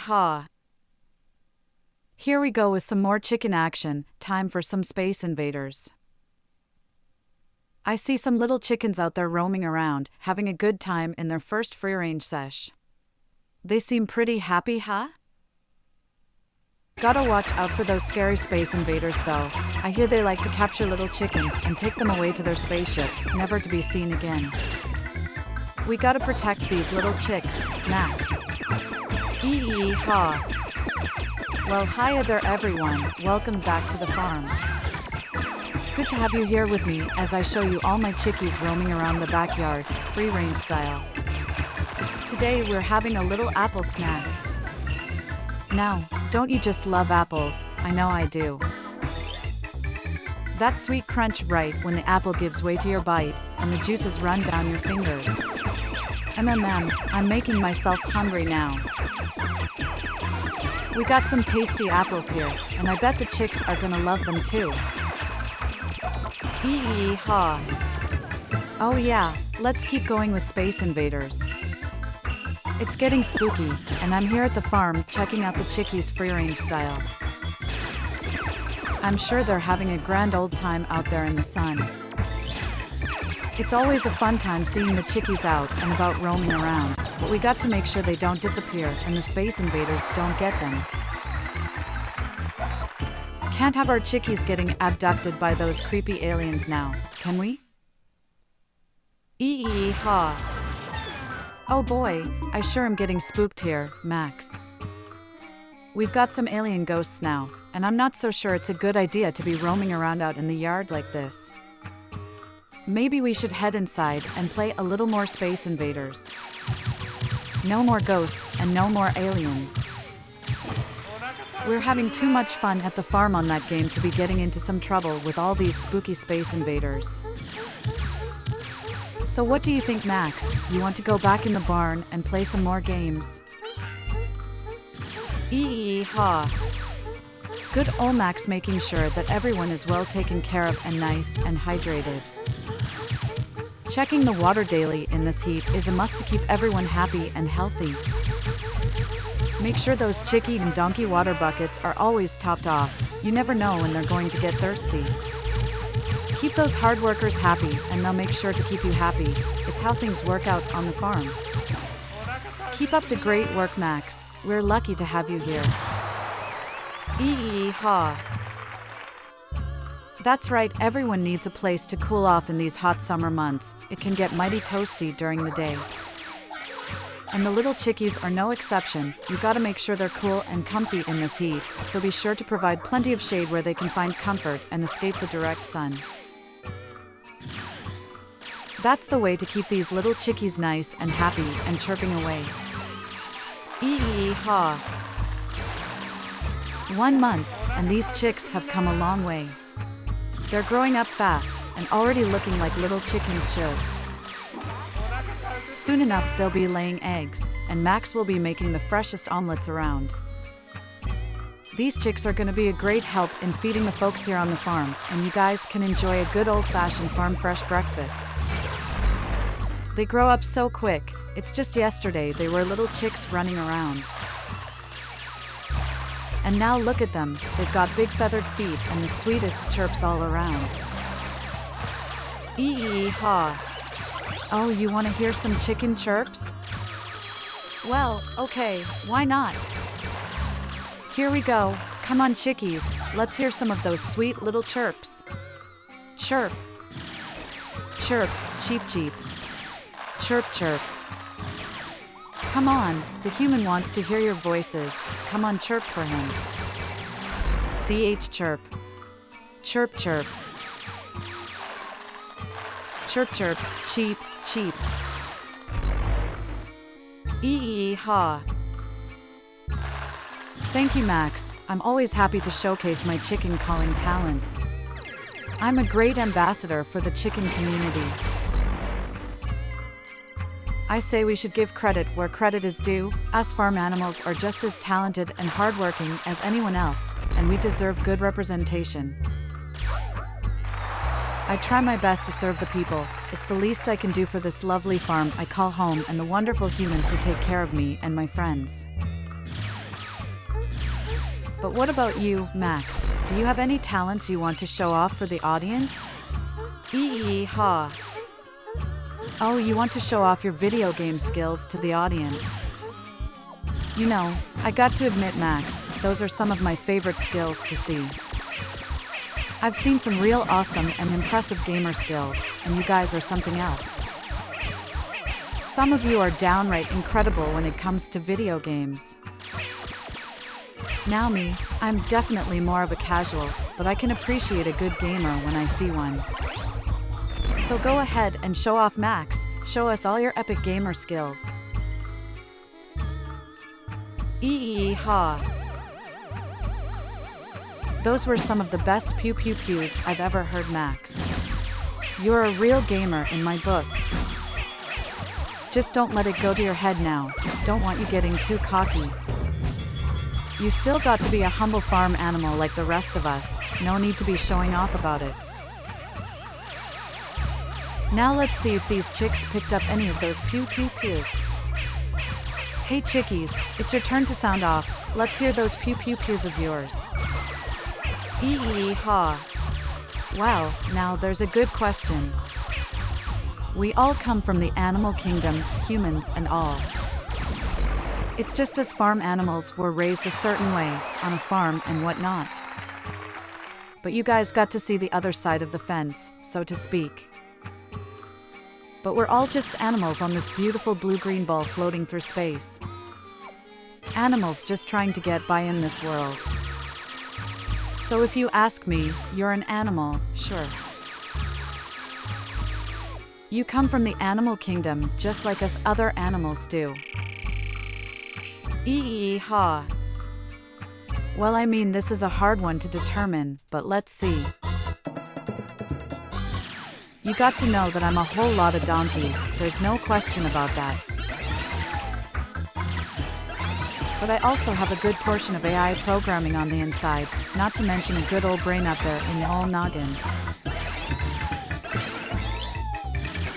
Eee-Haw. Here we go with some more chicken action, time for some Space Invaders. I see some little chickens out there roaming around, having a good time in their first free-range sesh. They seem pretty happy, huh? Gotta watch out for those scary Space Invaders though. I hear they like to capture little chickens and take them away to their spaceship, never to be seen again. We gotta protect these little chicks, Max. Eee-Haw. Well, hiya there everyone, welcome back to the farm. Good to have you here with me as I show you all my chickies roaming around the backyard, free-range style. Today we're having a little apple snack. Now, don't you just love apples? I know I do. That sweet crunch right when the apple gives way to your bite and the juices run down your fingers. I'm making myself hungry now. We got some tasty apples here, and I bet the chicks are gonna love them too. Eee-Haw. Oh yeah, let's keep going with Space Invaders. It's getting spooky, and I'm here at the farm checking out the chickies free-range style. I'm sure they're having a grand old time out there in the sun. It's always a fun time seeing the chickies out and about roaming around, but we got to make sure they don't disappear and the Space Invaders don't get them. Can't have our chickies getting abducted by those creepy aliens now, can we? Eee-Haw. Oh boy, I sure am getting spooked here, Max. We've got some alien ghosts now, and I'm not so sure it's a good idea to be roaming around out in the yard like this. Maybe we should head inside and play a little more Space Invaders. No more ghosts and no more aliens. We're having too much fun at the farm on that game to be getting into some trouble with all these spooky Space Invaders. So what do you think, Max? You want to go back in the barn and play some more games? Eee-Haw. Good ol' Max making sure that everyone is well taken care of and nice and hydrated. Checking the water daily in this heat is a must to keep everyone happy and healthy. Make sure those chickie and donkey water buckets are always topped off. You never know when they're going to get thirsty. Keep those hard workers happy and they'll make sure to keep you happy. It's how things work out on the farm. Keep up the great work, Max. We're lucky to have you here. Eee-Haw. That's right, everyone needs a place to cool off in these hot summer months. It can get mighty toasty during the day. And the little chickies are no exception. You gotta make sure they're cool and comfy in this heat, so be sure to provide plenty of shade where they can find comfort and escape the direct sun. That's the way to keep these little chickies nice and happy and chirping away. Eee-Haw. 1 month, and these chicks have come a long way. They're growing up fast and already looking like little chickens should. Soon enough, they'll be laying eggs, and Max will be making the freshest omelets around. These chicks are going to be a great help in feeding the folks here on the farm, and you guys can enjoy a good old-fashioned farm fresh breakfast. They grow up so quick. It's just yesterday they were little chicks running around. And now look at them, they've got big feathered feet and the sweetest chirps all around. Eee-Haw. Oh, you want to hear some chicken chirps? Well, okay, why not? Here we go. Come on, chickies, let's hear some of those sweet little chirps. Chirp. Chirp, cheep cheep. Chirp chirp. Come on, the human wants to hear your voices. Come on, chirp for him. CH chirp. Chirp chirp. Chirp chirp, cheep, cheep. Eee-Haw. Thank you, Max. I'm always happy to showcase my chicken calling talents. I'm a great ambassador for the chicken community. I say we should give credit where credit is due. Us farm animals are just as talented and hardworking as anyone else, and we deserve good representation. I try my best to serve the people. It's the least I can do for this lovely farm I call home and the wonderful humans who take care of me and my friends. But what about you, Max? Do you have any talents you want to show off for the audience? Eee-Haw. Oh, you want to show off your video game skills to the audience. You know, I got to admit, Max, those are some of my favorite skills to see. I've seen some real awesome and impressive gamer skills, and you guys are something else. Some of you are downright incredible when it comes to video games. Now me, I'm definitely more of a casual, but I can appreciate a good gamer when I see one. So go ahead and show off, Max. Show us all your epic gamer skills. Eee-Haw. Those were some of the best pew pew pews I've ever heard, Max. You're a real gamer in my book. Just don't let it go to your head now. Don't want you getting too cocky. You still got to be a humble farm animal like the rest of us. No need to be showing off about it. Now let's see if these chicks picked up any of those pew pew pews. Hey chickies, it's your turn to sound off. Let's hear those pew pew pews of yours. Eee-Haw. Wow, now there's a good question. We all come from the animal kingdom, humans and all. It's just as farm animals were raised a certain way, on a farm and whatnot. But you guys got to see the other side of the fence, so to speak. But we're all just animals on this beautiful blue-green ball floating through space. Animals just trying to get by in this world. So if you ask me, you're an animal, sure. You come from the animal kingdom, just like us other animals do. Eee-Haw. Well, I mean, this is a hard one to determine, but let's see. You got to know that I'm a whole lot of donkey, there's no question about that. But I also have a good portion of AI programming on the inside, not to mention a good old brain up there in the old noggin.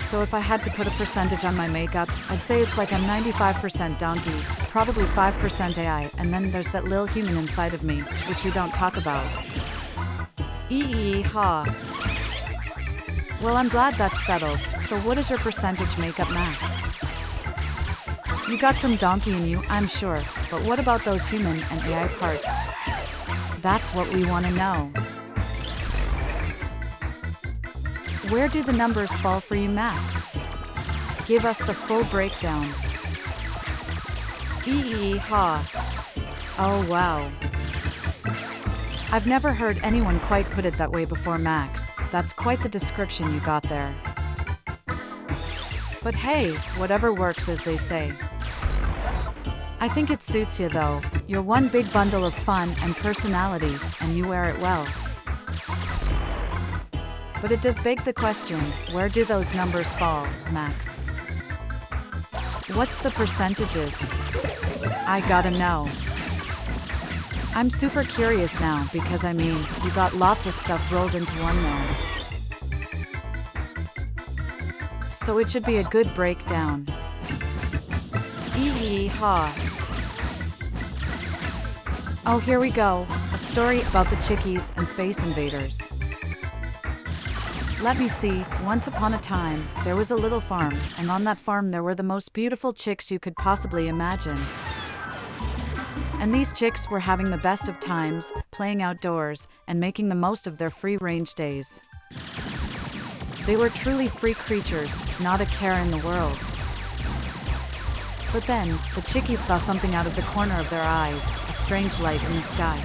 So if I had to put a percentage on my makeup, I'd say it's like I'm 95% donkey, probably 5% AI, and then there's that little human inside of me, which we don't talk about. Eee-Haw. Well, I'm glad that's settled. So what is your percentage makeup, Max? You got some donkey in you, I'm sure, but what about those human and AI parts? That's what we want to know. Where do the numbers fall for you, Max? Give us the full breakdown. Eee-Haw. Oh wow. I've never heard anyone quite put it that way before, Max. That's quite the description you got there. But hey, whatever works, as they say. I think it suits you though. You're one big bundle of fun and personality, and you wear it well. But it does beg the question, where do those numbers fall, Max? What's the percentages? I gotta know. I'm super curious now because I mean, you got lots of stuff rolled into one there. So it should be a good breakdown. Eee-Haw. Oh, here we go. A story about the chickies and Space Invaders. Let me see. Once upon a time, there was a little farm, and on that farm there were the most beautiful chicks you could possibly imagine. And these chicks were having the best of times, playing outdoors, and making the most of their free-range days. They were truly free creatures, not a care in the world. But then, the chickies saw something out of the corner of their eyes, a strange light in the sky.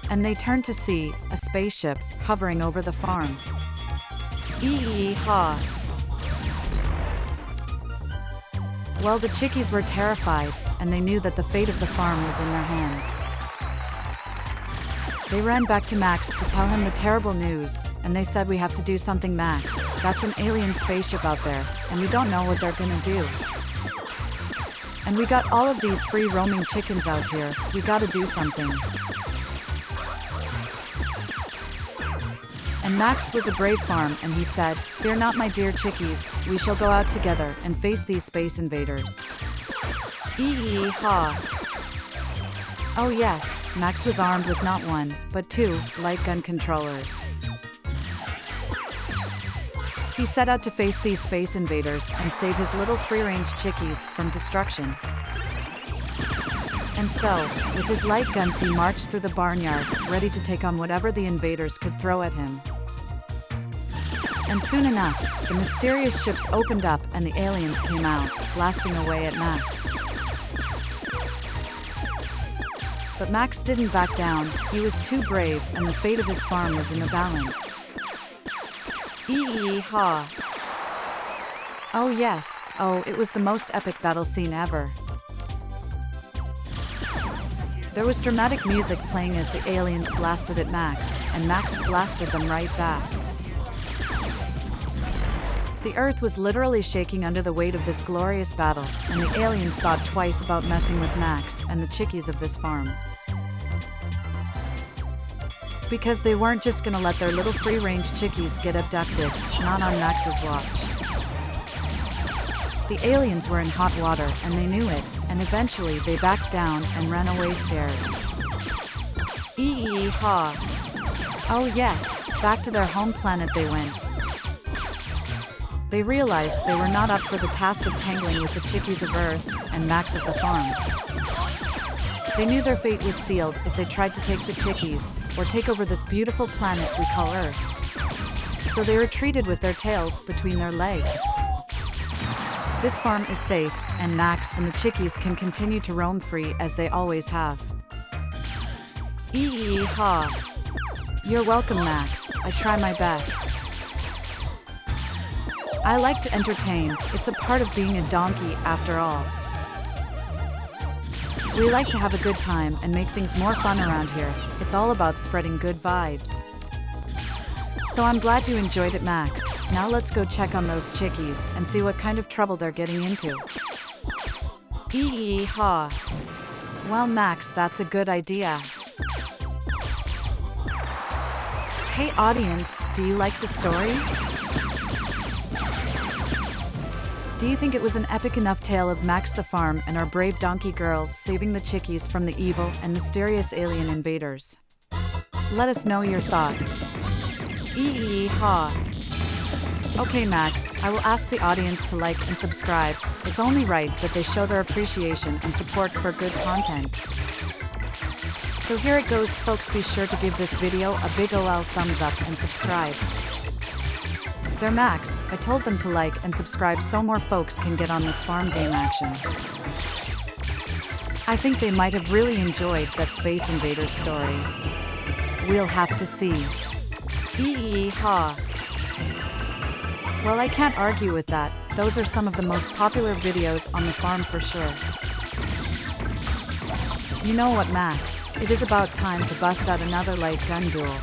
And they turned to see a spaceship hovering over the farm. Eee-Haw. Well, the chickies were terrified, and they knew that the fate of the farm was in their hands. They ran back to Max to tell him the terrible news, and they said, "We have to do something, Max. That's an alien spaceship out there, and we don't know what they're gonna do. And we got all of these free roaming chickens out here, we gotta do something." And Max was a brave farm, and he said, "Fear not, my dear chickies, we shall go out together and face these space invaders." Eee-Haw. Oh yes, Max was armed with not one, but two light gun controllers. He set out to face these space invaders and save his little free-range chickies from destruction. And so, with his light guns he marched through the barnyard, ready to take on whatever the invaders could throw at him. And soon enough, the mysterious ships opened up and the aliens came out, blasting away at Max. But Max didn't back down, he was too brave, and the fate of his farm was in the balance. Eee-Haw. Oh yes, it was the most epic battle scene ever. There was dramatic music playing as the aliens blasted at Max, and Max blasted them right back. The earth was literally shaking under the weight of this glorious battle, and the aliens thought twice about messing with Max and the chickies of this farm. Because they weren't just gonna let their little free-range chickies get abducted, not on Max's watch. The aliens were in hot water, and they knew it, and eventually they backed down and ran away scared. Eee-Haw. Oh yes, back to their home planet they went. They realized they were not up for the task of tangling with the chickies of Earth and Max of the farm. They knew their fate was sealed if they tried to take the chickies, or take over this beautiful planet we call Earth. So they retreated with their tails between their legs. This farm is safe, and Max and the chickies can continue to roam free as they always have. Eee-Haw. You're welcome, Max. I try my best. I like to entertain, it's a part of being a donkey after all. We like to have a good time and make things more fun around here. It's all about spreading good vibes. So I'm glad you enjoyed it, Max. Now let's go check on those chickies and see what kind of trouble they're getting into. Eee-Haw. Well, Max, that's a good idea. Hey audience, do you like the story? Do you think it was an epic enough tale of Max the farm and our brave donkey girl saving the chickies from the evil and mysterious alien invaders? Let us know your thoughts. Eee-Haw. Okay, Max, I will ask the audience to like and subscribe. It's only right that they show their appreciation and support for good content. So here it goes, folks. Be sure to give this video a big ol' thumbs up and subscribe. They're Max. I told them to like and subscribe so more folks can get on this farm game action. I think they might have really enjoyed that Space Invaders story. We'll have to see. Eee-Haw. Well, I can't argue with that. Those are some of the most popular videos on the farm for sure. You know what, Max? It is about time to bust out another light gun duel.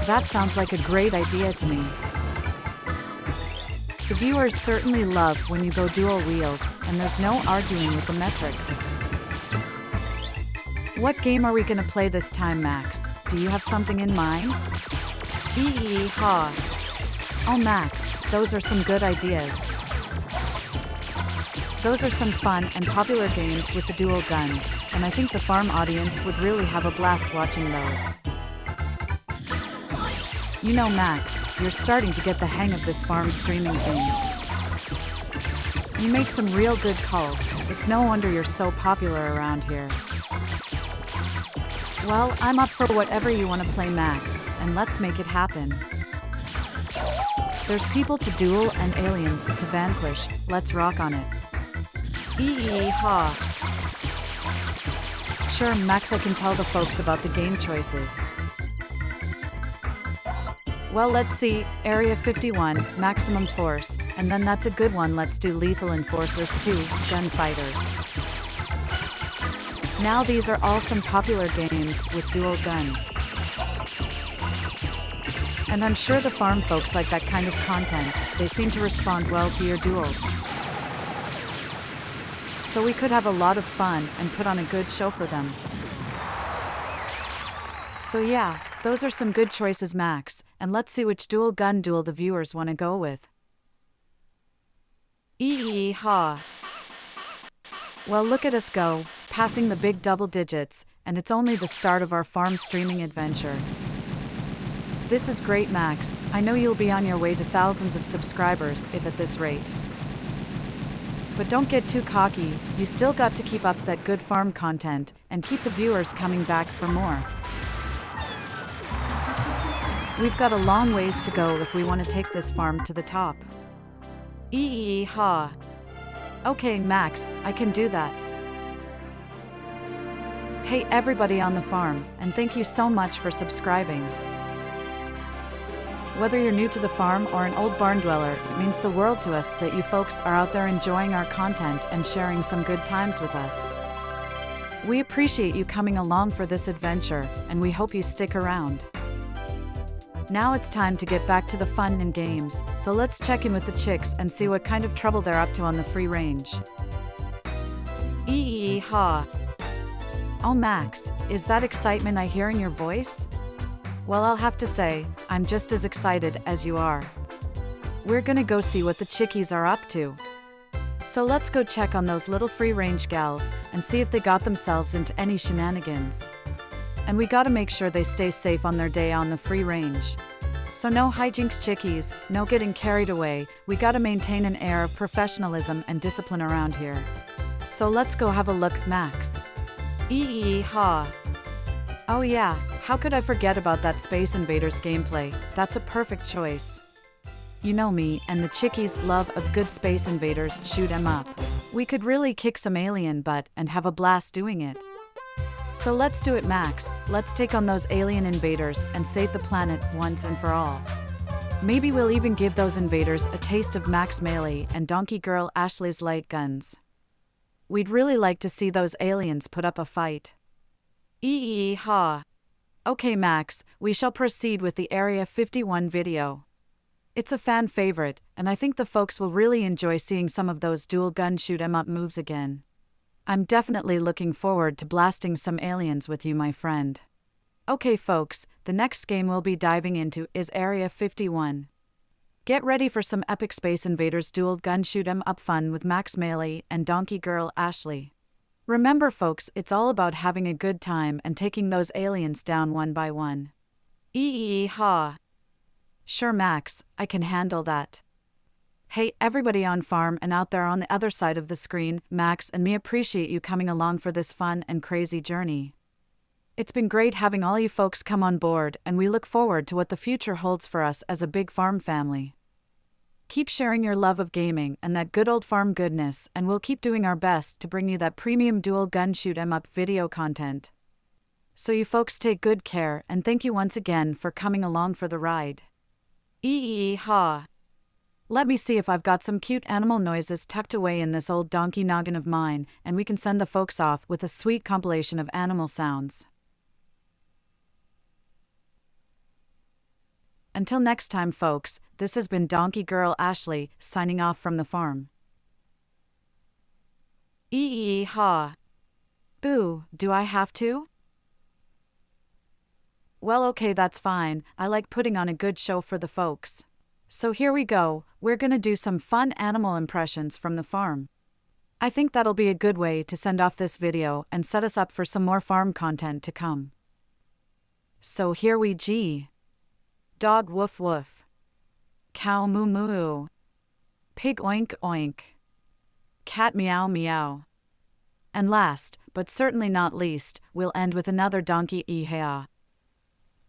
That sounds like a great idea to me. The viewers certainly love when you go dual wield, and there's no arguing with the metrics. What game are we gonna play this time, Max? Do you have something in mind? Eee-Haw. Oh, Max, those are some good ideas. Those are some fun and popular games with the dual guns, and I think the farm audience would really have a blast watching those. You know, Max, you're starting to get the hang of this farm streaming thing. You make some real good calls. It's no wonder you're so popular around here. Well, I'm up for whatever you want to play, Max, and let's make it happen. There's people to duel and aliens to vanquish. Let's rock on it. Eee-Haw. Sure, Max, I can tell the folks about the game choices. Well, let's see. Area 51, maximum force, and then that's a good one. Let's do lethal enforcers 2, gunfighters. Now these are all some popular games with dual guns. And I'm sure the farm folks like that kind of content. They seem to respond well to your duels. So we could have a lot of fun and put on a good show for them. So yeah, those are some good choices, Max, and let's see which dual gun duel the viewers want to go with. Eee-Haw. Well, look at us go, passing the big double digits, and it's only the start of our farm streaming adventure. This is great, Max. I know you'll be on your way to thousands of subscribers if at this rate. But don't get too cocky, you still got to keep up that good farm content and keep the viewers coming back for more. We've got a long ways to go if we want to take this farm to the top. Eee-Haw. Okay, Max, I can do that. Hey everybody on the farm, and thank you so much for subscribing. Whether you're new to the farm or an old barn dweller, it means the world to us that you folks are out there enjoying our content and sharing some good times with us. We appreciate you coming along for this adventure, and we hope you stick around. Now it's time to get back to the fun and games, so let's check in with the chicks and see what kind of trouble they're up to on the free range. Eee-Haw. Oh Max, is that excitement I hear in your voice? Well, I'll have to say, I'm just as excited as you are. We're gonna go see what the chickies are up to. So let's go check on those little free-range gals and see if they got themselves into any shenanigans. And we gotta make sure they stay safe on their day on the free range. So no hijinks, chickies, no getting carried away. We gotta maintain an air of professionalism and discipline around here. So let's go have a look, Max. Eee-Haw. Oh yeah, how could I forget about that Space Invaders gameplay? That's a perfect choice. You know me, and the chickies love a good Space Invaders shoot 'em up. We could really kick some alien butt and have a blast doing it. So let's do it, Max. Let's take on those alien invaders and save the planet once and for all. Maybe we'll even give those invaders a taste of Max Melee and Donkey Girl Ashley's light guns. We'd really like to see those aliens put up a fight. Eee-Haw. Okay Max, we shall proceed with the Area 51 video. It's a fan favorite, and I think the folks will really enjoy seeing some of those dual gun shoot 'em up moves again. I'm definitely looking forward to blasting some aliens with you, my friend. Okay folks, the next game we'll be diving into is Area 51. Get ready for some epic Space Invaders dual gun shoot 'em up fun with Max Melee and Donkey Girl Ashley. Remember folks, it's all about having a good time and taking those aliens down one by one. Eee-Haw. Sure Max, I can handle that. Hey everybody on farm and out there on the other side of the screen, Max and me appreciate you coming along for this fun and crazy journey. It's been great having all you folks come on board, and we look forward to what the future holds for us as a big farm family. Keep sharing your love of gaming and that good old farm goodness, and we'll keep doing our best to bring you that premium dual gun shoot 'em up video content. So you folks take good care, and thank you once again for coming along for the ride. Eee-Haw. Let me see if I've got some cute animal noises tucked away in this old donkey noggin of mine, and we can send the folks off with a sweet compilation of animal sounds. Until next time folks, this has been Donkey Girl Ashley, signing off from the farm. Eee-Haw. Boo, do I have to? Well okay, that's fine, I like putting on a good show for the folks. So here we go, we're gonna do some fun animal impressions from the farm. I think that'll be a good way to send off this video and set us up for some more farm content to come. So here we go. Dog woof woof. Cow moo moo. Pig oink oink. Cat meow meow. And last, but certainly not least, we'll end with another donkey Eee-Haw.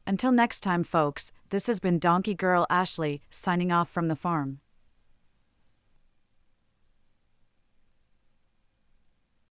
Until next time folks, this has been Donkey Girl Ashley, signing off from the farm.